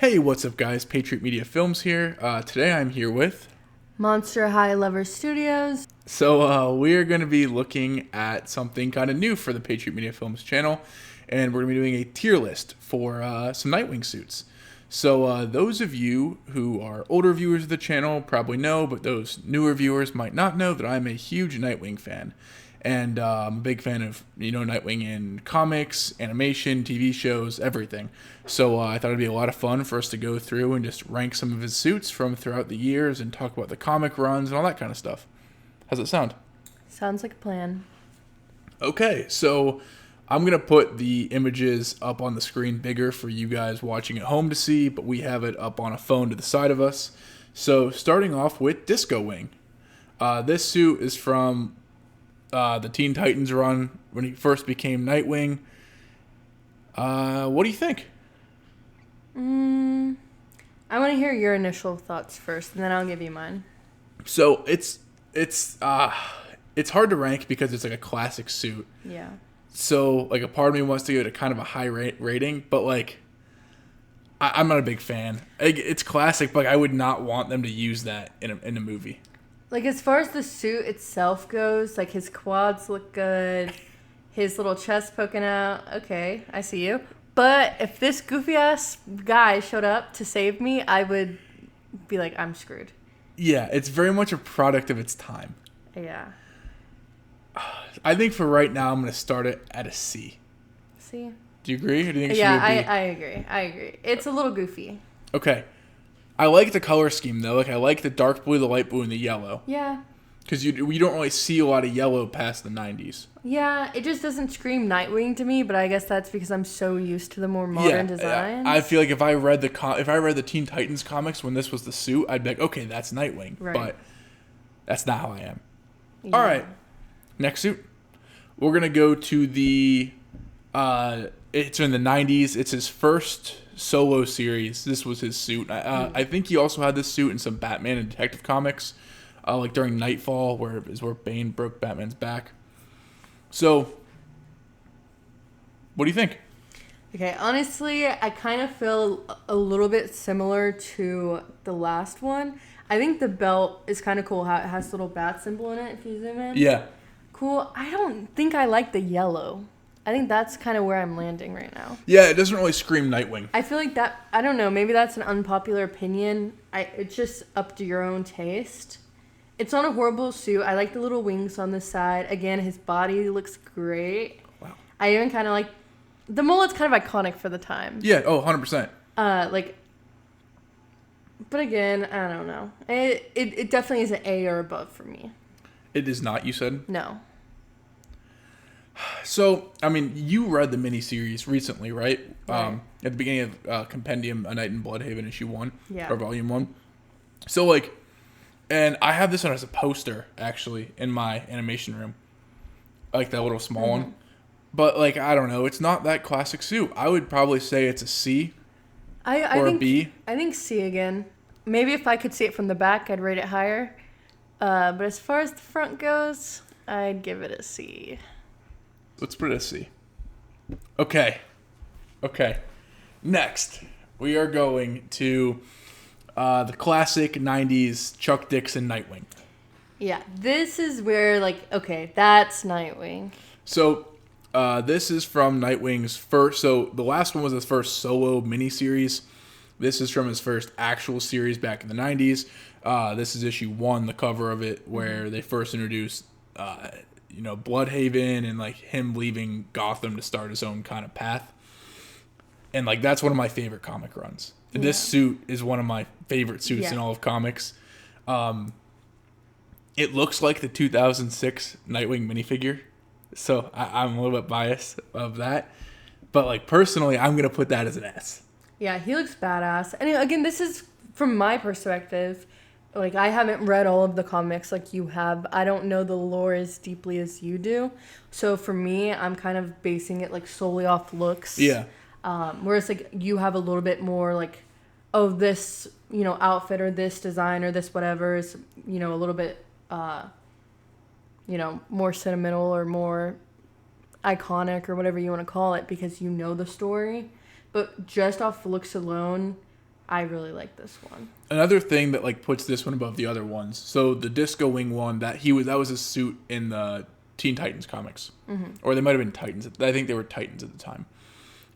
Hey, what's up, guys? Patriot Media Films here. Today I'm here with... Monster High Lover Studios. So we are going to be looking at something kind of new for the Patriot Media Films channel, and we're going to be doing a tier list for some Nightwing suits. So those of you who are older viewers of the channel probably know, but those newer viewers might not know that I'm a huge Nightwing fan. And I'm a big fan of, Nightwing in comics, animation, TV shows, everything. So I thought it'd be a lot of fun for us to go through and just rank some of his suits from throughout the years and talk about the comic runs and all that kind of stuff. How's it sound? Sounds like a plan. Okay, so I'm going to put the images up on the screen bigger for you guys watching at home to see, but we have it up on a phone to the side of us. So starting off with Disco Wing. This suit is from... the Teen Titans run when he first became Nightwing. What do you think? I want to hear your initial thoughts first, and then I'll give you mine. So it's hard to rank because it's like a classic suit. Yeah. So like a part of me wants to give it a kind of a high rating, but like I'm not a big fan. It's classic, but I would not want them to use that in a movie. Like, as far as the suit itself goes, like, his quads look good, his little chest poking out, okay, I see you. But if this goofy-ass guy showed up to save me, I would be like, I'm screwed. Yeah, it's very much a product of its time. Yeah. I think for right now, I'm going to start it at a C. C? Do you agree? Or do you think it should Yeah, be a B? I agree. It's a little goofy. Okay. I like the color scheme, though. Like, I like the dark blue, the light blue, and the yellow. Yeah. Because we don't really see a lot of yellow past the 90s. Yeah, it just doesn't scream Nightwing to me, but I guess that's because I'm so used to the more modern designs. I feel like if I read the Teen Titans comics when this was the suit, I'd be like, okay, that's Nightwing. Right. But that's not how I am. Yeah. All right. Next suit. We're going to go to the... it's in the 90s. It's his first solo series. This was his suit. I think he also had this suit in some Batman and Detective comics, like during Nightfall, where Bane broke Batman's back. So, what do you think? Okay, honestly, I kind of feel a little bit similar to the last one. I think the belt is kind of cool how it has a little bat symbol in it if you zoom in. Yeah. Cool. I don't think I like the yellow. I think that's kind of where I'm landing right now. Yeah, it doesn't really scream Nightwing. I feel like that, I don't know, maybe that's an unpopular opinion. It's just up to your own taste. It's not a horrible suit. I like the little wings on the side. Again, his body looks great. Wow. I even kind of like, the mullet's kind of iconic for the time. Yeah, 100%. But again, I don't know. It definitely is an A or above for me. It is not, you said? No. So, I mean, you read the miniseries recently, right? Right. At the beginning of Compendium, A Night in Blüdhaven, issue 1. Yeah. Or volume 1. So, like, and I have this one as a poster, actually, in my animation room. Like that little small one. But, like, I don't know. It's not that classic suit. I would probably say it's a C or a B. I think C again. Maybe if I could see it from the back, I'd rate it higher. But as far as the front goes, I'd give it a C. Let's put it as C. Okay. Next, we are going to the classic 90s Chuck Dixon Nightwing. Yeah, this is where, like, okay, that's Nightwing. So, this is from Nightwing's first... So, the last one was his first solo miniseries. This is from his first actual series back in the 90s. This is issue 1, the cover of it, where they first introduced... Blüdhaven and like him leaving Gotham to start his own kind of path. And like that's one of my favorite comic runs. Yeah. This suit is one of my favorite suits in all of comics. It looks like the 2006 Nightwing minifigure. So I'm a little bit biased of that. But like personally, I'm going to put that as an S. Yeah, he looks badass. And again, this is from my perspective. Like, I haven't read all of the comics like you have. I don't know the lore as deeply as you do. So, for me, I'm kind of basing it, like, solely off looks. Yeah. Whereas, like, you have a little bit more, like, oh, this, outfit or this design or this whatever is, a little bit, more sentimental or more iconic or whatever you want to call it because you know the story. But just off looks alone, I really like this one. Another thing that like puts this one above the other ones. So the Disco Wing one that was a suit in the Teen Titans comics, or they might have been Titans. I think they were Titans at the time.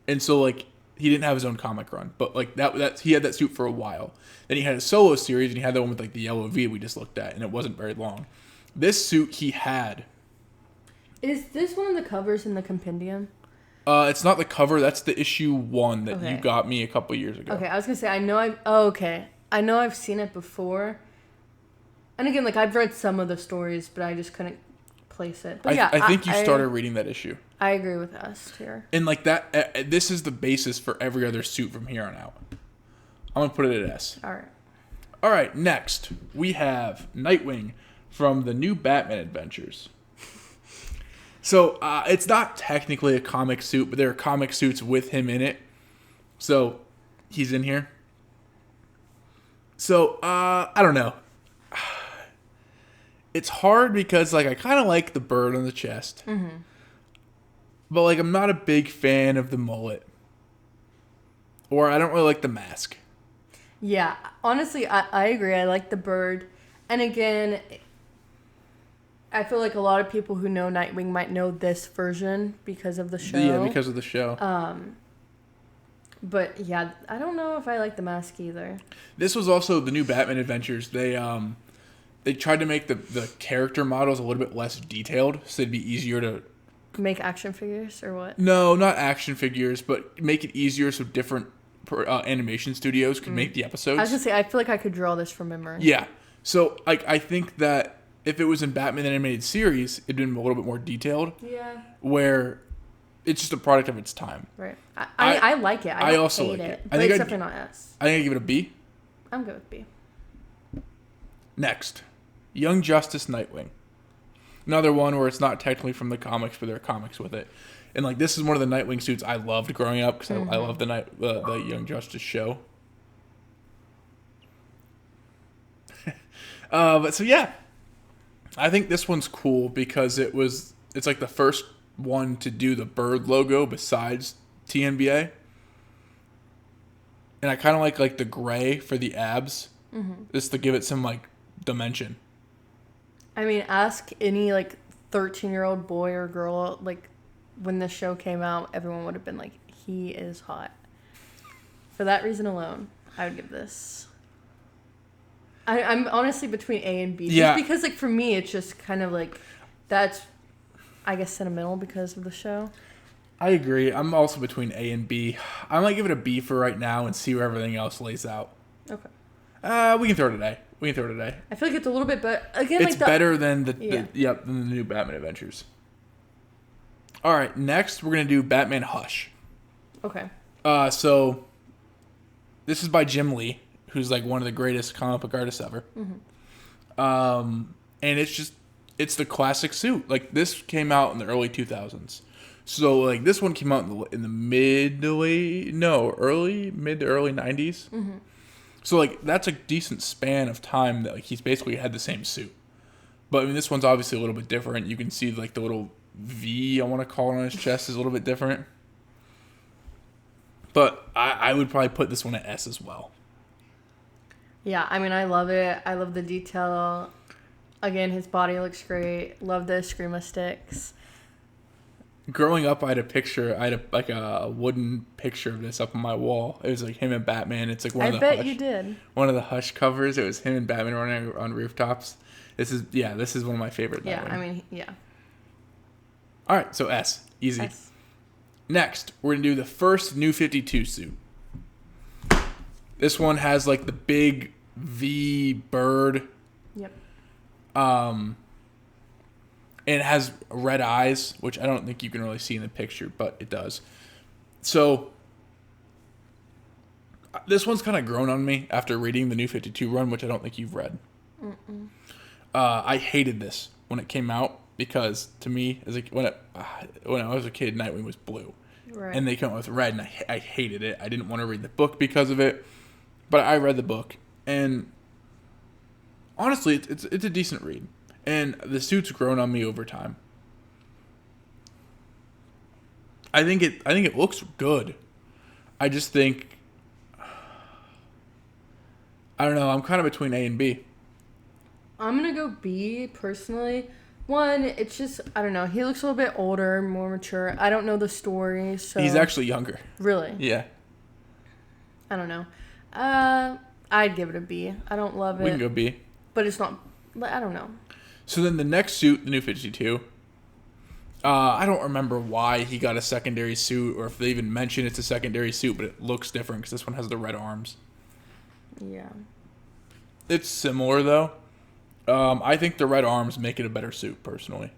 And so like he didn't have his own comic run, but like that he had that suit for a while. Then he had a solo series, and he had the one with like the yellow V we just looked at, and it wasn't very long. This suit he had. Is this one of the covers in the compendium? It's not the cover. That's the issue 1 that Okay. you got me a couple years ago. Okay, I was gonna say I know I've seen it before. And again, like I've read some of the stories, but I just couldn't place it. But I think you started reading that issue. I agree with us here. And like that, this is the basis for every other suit from here on out. I'm gonna put it at S. All right. All right, next we have Nightwing from the New Batman Adventures. So it's not technically a comic suit, but there are comic suits with him in it. So he's in here. So I don't know. It's hard because like I kind of like the bird on the chest, but like I'm not a big fan of the mullet, or I don't really like the mask. Yeah, honestly, I agree. I like the bird. And again, I feel like a lot of people who know Nightwing might know this version because of the show. Yeah, because of the show. But yeah, I don't know if I like the mask either. This was also the New Batman Adventures. They tried to make the character models a little bit less detailed, so it'd be easier to Make action figures or what? No, not action figures, but make it easier so different animation studios could make the episodes. I was gonna say I feel like I could draw this from memory. Yeah, so I think that if it was in Batman the Animated Series, it'd been a little bit more detailed. Yeah. Where it's just a product of its time. Right. I like it. I also hate like it. I But think it's definitely not S. I think I'd give it a B. I'm good with B. Next, Young Justice Nightwing. Another one where it's not technically from the comics, but there are comics with it. And like this is one of the Nightwing suits I loved growing up because I loved the Young Justice show. But so yeah, I think this one's cool because it's like the first one to do the bird logo besides TNBA. And I kind of like the gray for the abs, just to give it some like dimension. I mean, ask any like 13-year-old boy or girl, like when this show came out, everyone would have been like, he is hot. For that reason alone, I would give this. I'm honestly between A and B. Yeah. Just because like for me, it's just kind of like, that's, I guess, sentimental because of the show. I agree. I'm also between A and B. I might give it a B for right now and see where everything else lays out. Okay. We can throw it a A. I feel like it's a little bit better. Again, It's like better than than the new Batman Adventures. All right, next we're gonna do Batman Hush. Okay. So this is by Jim Lee, who's like one of the greatest comic book artists ever. And it's the classic suit. Like this came out in the early 2000s. So like this one came out in the mid to early 90s. So like that's a decent span of time that like he's basically had the same suit. But I mean this one's obviously a little bit different. You can see like the little V, I want to call it, on his chest is a little bit different. But I would probably put this one at S as well. Yeah, I mean, I love it. I love the detail. Again, his body looks great. Love the Screamo sticks. Growing up, I had a wooden picture of this up on my wall. It was like him and Batman. It's like one of the you did. One of the Hush covers. It was him and Batman running on rooftops. This is one of my favorite. Yeah, Nightwing. I mean, yeah. All right, so S, easy. S. Next, we're gonna do the first New 52 suit. This one has like the big V bird. Yep. And it has red eyes, which I don't think you can really see in the picture, but it does. So this one's kind of grown on me after reading the New 52 run, which I don't think you've read. I hated this when it came out because to me, when I was a kid, Nightwing was blue. Right. And they came out with red, and I hated it. I didn't want to read the book because of it, but I read the book, and honestly, it's a decent read. And the suit's grown on me over time. I think it looks good. I just think I don't know. I'm kind of between A and B. I'm gonna go B personally. One, it's just I don't know. He looks a little bit older, more mature. I don't know the story, so He's actually younger. Really? Yeah. I don't know. I'd give it a B. I don't love it. We can go B. But it's not. I don't know. So then the next suit, the New 52. I don't remember why he got a secondary suit, or if they even mention it's a secondary suit, but it looks different because this one has the red arms. Yeah. It's similar though. I think the red arms make it a better suit, personally.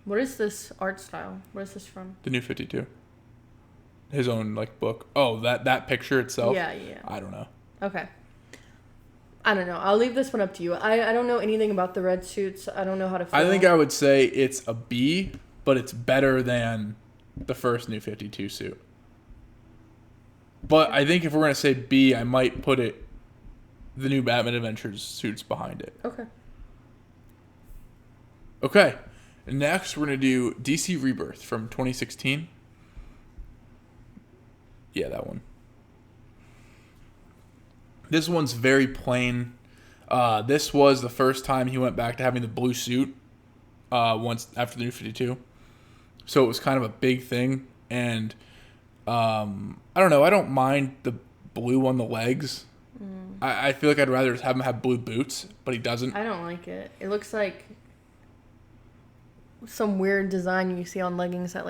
What is this art style? What is this from? The New 52. His own book. Oh, that picture itself? Yeah. I don't know. Okay. I don't know. I'll leave this one up to you. I don't know anything about the red suits. I don't know how to feel. I think I would say it's a B, but it's better than the first New 52 suit. But I think if we're going to say B, I might put the new Batman Adventures suits behind it. Okay. Okay. Next, we're going to do DC Rebirth from 2016. Yeah, that one. This one's very plain. This was the first time he went back to having the blue suit once after the New 52. So it was kind of a big thing. And I don't know. I don't mind the blue on the legs. I feel like I'd rather just have him have blue boots, but he doesn't. I don't like it. It looks like some weird design you see on leggings at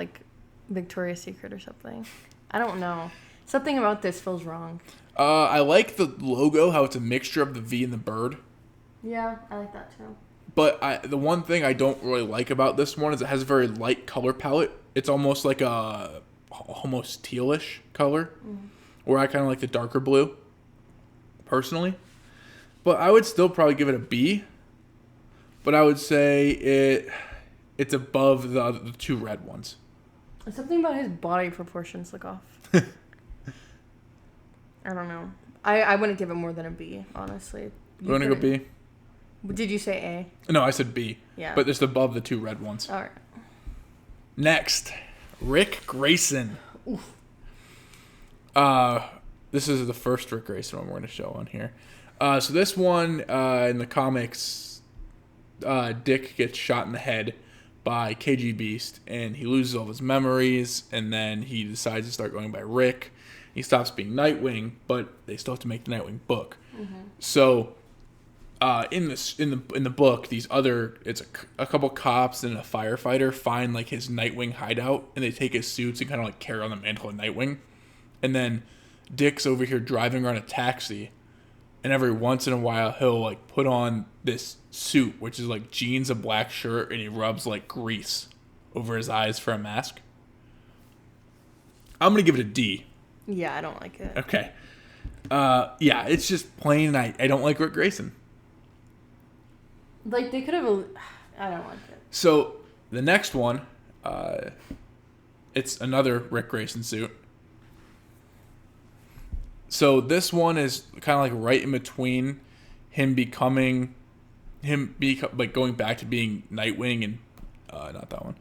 Victoria's Secret or something. I don't know. Something about this feels wrong. I like the logo, how it's a mixture of the V and the bird. Yeah, I like that too. But the one thing I don't really like about this one is it has a very light color palette. It's almost like a almost tealish color, where I kind of like the darker blue, personally. But I would still probably give it a B. But I would say it's above the two red ones. Something about his body proportions look off. I don't know. I wouldn't give it more than a B, honestly. You want to go B? Did you say A? No, I said B. Yeah. But it's above the two red ones. All right. Next, Rick Grayson. Oof. This is the first Rick Grayson one we're going to show on here. So this one, in the comics, Dick gets shot in the head by KG Beast, and he loses all of his memories, and then he decides to start going by Rick. He stops being Nightwing, but they still have to make the Nightwing book. Mm-hmm. So, in the book, it's a couple cops and a firefighter find his Nightwing hideout, and they take his suits and kind of carry on the mantle of Nightwing. And then Dick's over here driving around a taxi, and every once in a while he'll put on this suit, which is jeans, a black shirt, and he rubs grease over his eyes for a mask. I'm gonna give it a D. Yeah, I don't like it. Okay. Yeah, it's just plain. I don't like Rick Grayson. They could have. I don't like it. So the next one, it's another Rick Grayson suit. So this one is kind of right in between him going back to being Nightwing and not that one.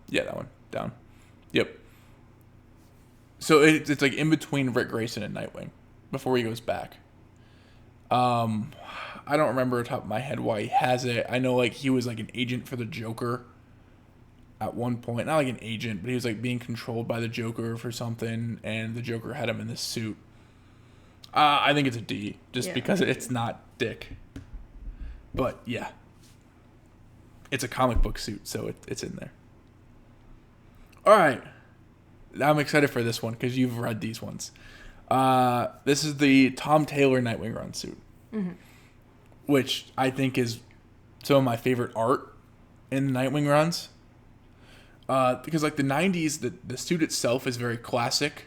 Yeah, that one down. Yep. So it's in between Rick Grayson and Nightwing before he goes back. I don't remember off the top of my head why he has it. I know he was an agent for the Joker at one point. Not an agent, but he was being controlled by the Joker for something, and the Joker had him in this suit. I think it's a D, just because it's not Dick. But yeah, it's a comic book suit, so it's in there. All right, I'm excited for this one because you've read these ones. This is the Tom Taylor Nightwing run suit, which I think is some of my favorite art in the Nightwing runs. Because the 90s, the suit itself is very classic,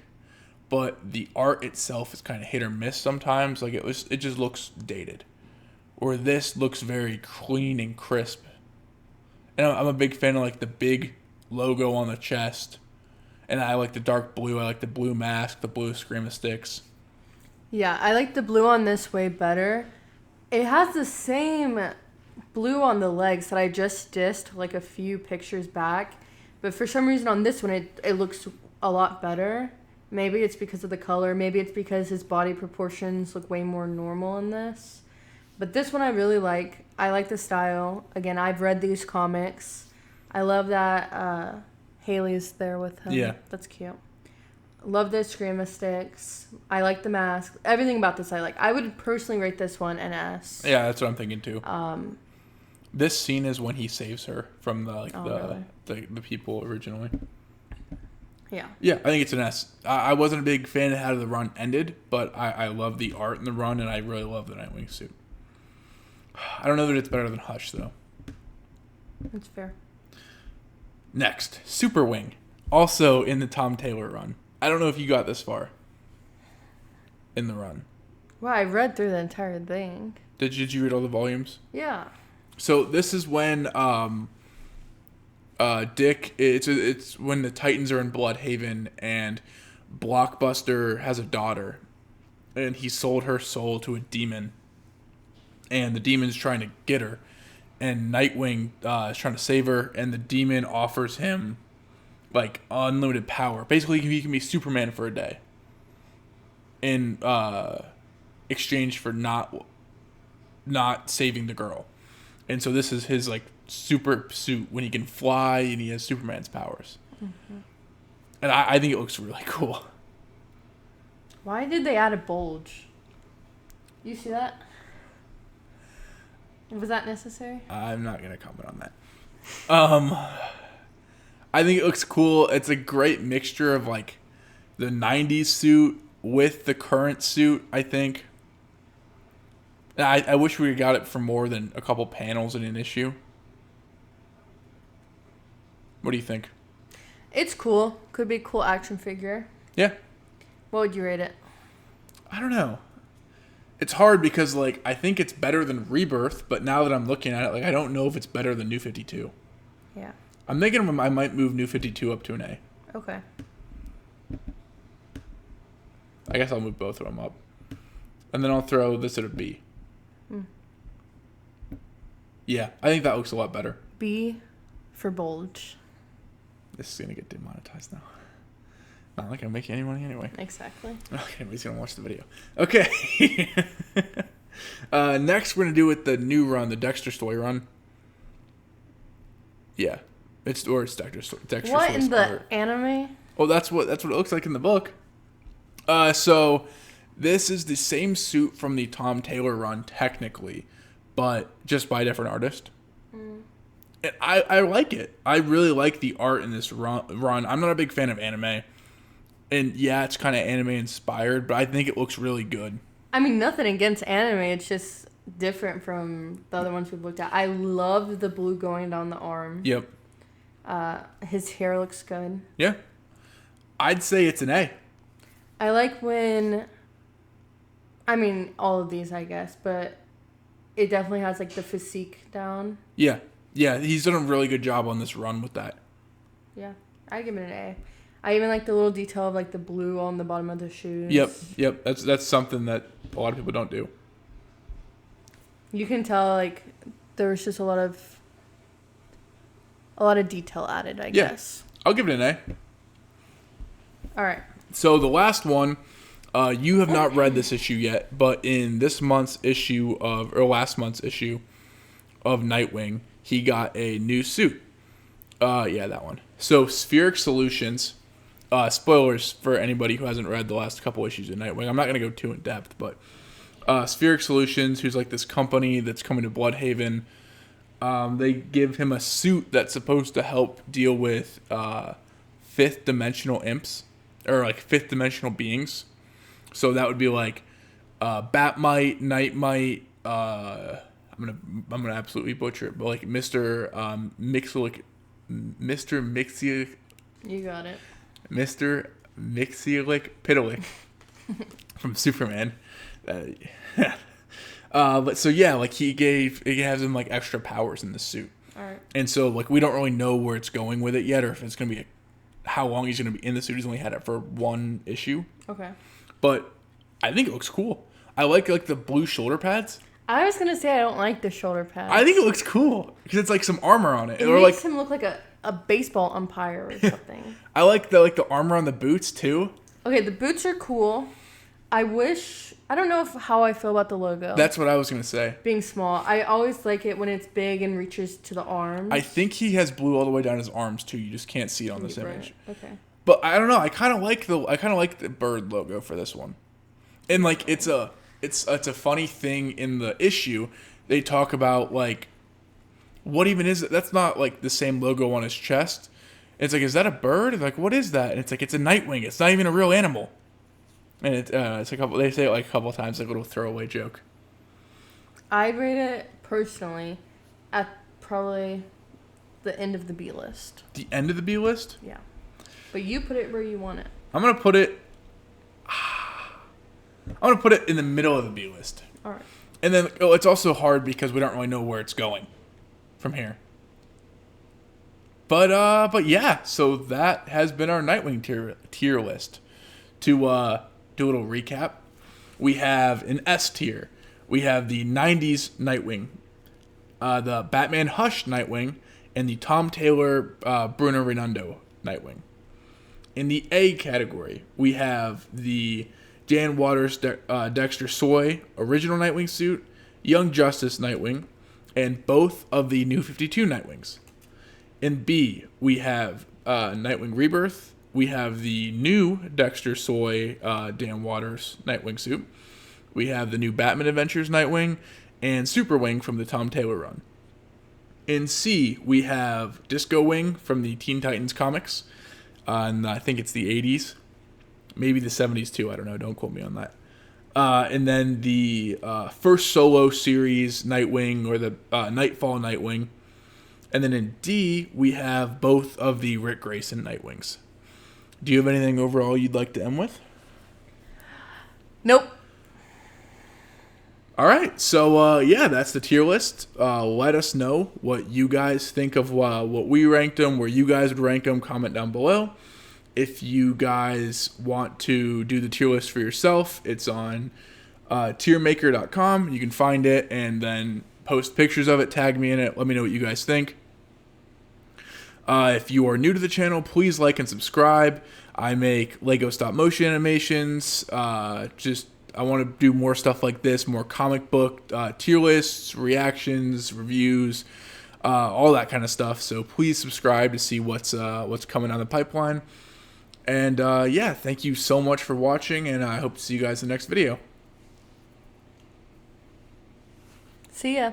but the art itself is kind of hit or miss sometimes. It just looks dated. Or this looks very clean and crisp. And I'm a big fan of the big logo on the chest. And I like the dark blue. I like the blue mask, the blue Scream Sticks. Yeah, I like the blue on this way better. It has the same blue on the legs that I just dissed a few pictures back. But for some reason on this one, it looks a lot better. Maybe it's because of the color. Maybe it's because his body proportions look way more normal in this. But this one I really like. I like the style. Again, I've read these comics. I love that Haley's there with him. Yeah. That's cute. Love the Screamo sticks. I like the mask. Everything about this I like. I would personally rate this one an S. Yeah, that's what I'm thinking too. This scene is when he saves her from the people originally. Yeah. Yeah, I think it's an S. I wasn't a big fan of how the run ended, but I love the art in the run, and I really love the Nightwing suit. I don't know that it's better than Hush, though. That's fair. Next, Super Wing. Also in the Tom Taylor run. I don't know if you got this far in the run. Well, I read through the entire thing. Did you read all the volumes? Yeah. So this is when Dick, it's when the Titans are in Blüdhaven and Blockbuster has a daughter and he sold her soul to a demon and the demon's trying to get her and Nightwing is trying to save her and the demon offers him like unlimited power. Basically, he can be Superman for a day in exchange for not saving the girl. And so this is his like super suit when he can fly and he has Superman's powers. Mm-hmm. And I think it looks really cool. Why did they add a bulge? You see that? Was that necessary? I'm not going to comment on that. I think it looks cool. It's a great mixture of like the 90s suit with the current suit, I think. I wish we got it for more than a couple panels in an issue. What do you think? It's cool. Could be a cool action figure. Yeah. What would you rate it? I don't know. It's hard because like I think it's better than Rebirth, but now that I'm looking at it, like I don't know if it's better than New 52. Yeah. I'm thinking I might move New 52 up to an A. Okay. I guess I'll move both of them up. And then I'll throw this at a B. Yeah, I think that looks a lot better. B for bulge. This is going to get demonetized now. Not like I'm making any money anyway. Exactly. Okay, nobody's going to watch the video. Okay. Next, we're going to do with the new run, the Dexter story run. Yeah. It's Dexter what in the anime? Oh, that's what it looks like in the book. So this is the same suit from the Tom Taylor run, technically, but just by a different artist. And I like it. I really like the art in this run. I'm not a big fan of anime. And yeah, it's kind of anime inspired, but I think it looks really good. I mean, nothing against anime. It's just different from the other ones we've looked at. I love the blue going down the arm. Yep. His hair looks good. Yeah. I'd say it's an A. I like when... I mean, all of these, I guess, but it definitely has, like, the physique down. Yeah. Yeah, he's done a really good job on this run with that. Yeah. I give it an A. I even like the little detail of, like, the blue on the bottom of the shoes. Yep. That's something that a lot of people don't do. You can tell, like, there was just a lot of detail added, I guess. I'll give it an A. All right. So the last one, you have not read this issue yet, but in last month's issue of Nightwing, he got a new suit. Yeah, that one. So Spheric Solutions, spoilers for anybody who hasn't read the last couple issues of Nightwing. I'm not going to go too in depth, but Spheric Solutions, who's like this company that's coming to Blüdhaven, they give him a suit that's supposed to help deal with fifth dimensional imps, or like fifth dimensional beings. So that would be like Batmite, Nightmite, I'm gonna absolutely butcher it, but like Mr. Mixilic. You got it. Mr. Mixilic Pitalik from Superman. But so yeah, like he has him like extra powers in the suit. All right. And so like we don't really know where it's going with it yet, or if it's gonna be how long he's gonna be in the suit. He's only had it for one issue. Okay. But I think it looks cool. I like the blue shoulder pads. I was gonna say I don't like the shoulder pads. I think it looks cool because it's like some armor on it. It or makes like, him look like a baseball umpire or something. I like the armor on the boots too. Okay, the boots are cool. I don't know how I feel about the logo. That's what I was going to say. Being small. I always like it when it's big and reaches to the arms. I think he has blue all the way down his arms too. You just can't see it on this Right. image. Okay. But I don't know. I kind of like the bird logo for this one. And like it's a funny thing in the issue. They talk about like what even is it? That's not like the same logo on his chest. It's like, is that a bird? Like, what is that? And it's like, it's a Nightwing. It's not even a real animal. And it's a couple. They say it like a couple of times, like a little throwaway joke. I'd rate it personally at probably the end of the B list. The end of the B list? Yeah, but you put it where you want it. I'm gonna put it in the middle of the B list. All right. And then it's also hard because we don't really know where it's going from here. But yeah, so that has been our Nightwing tier list. To do a little recap, we have an S tier. We have the 90s Nightwing, the Batman Hush Nightwing, and the Tom Taylor Bruno Redondo Nightwing. In the A category, we have the Dan Watters Dexter Soy original Nightwing suit, Young Justice Nightwing, and both of the New 52 Nightwings. In B, we have Nightwing Rebirth. We have the new Dexter Soy Dan Watters Nightwing suit. We have the new Batman Adventures Nightwing and Superwing from the Tom Taylor run. In C, we have Disco Wing from the Teen Titans comics. And I think it's the 80s. Maybe the 70s too. I don't know. Don't quote me on that. And then the first solo series Nightwing, or the Nightfall Nightwing. And then in D, we have both of the Rick Grayson Nightwings. Do you have anything overall you'd like to end with? Nope. All right. So, yeah, that's the tier list. Let us know what you guys think of what we ranked them, where you guys would rank them. Comment down below. If you guys want to do the tier list for yourself, it's on tiermaker.com. You can find it and then post pictures of it. Tag me in it. Let me know what you guys think. If you are new to the channel, please like and subscribe. I make Lego stop motion animations. I want to do more stuff like this, more comic book tier lists, reactions, reviews, all that kind of stuff. So please subscribe to see what's coming down the pipeline. And yeah, thank you so much for watching, and I hope to see you guys in the next video. See ya.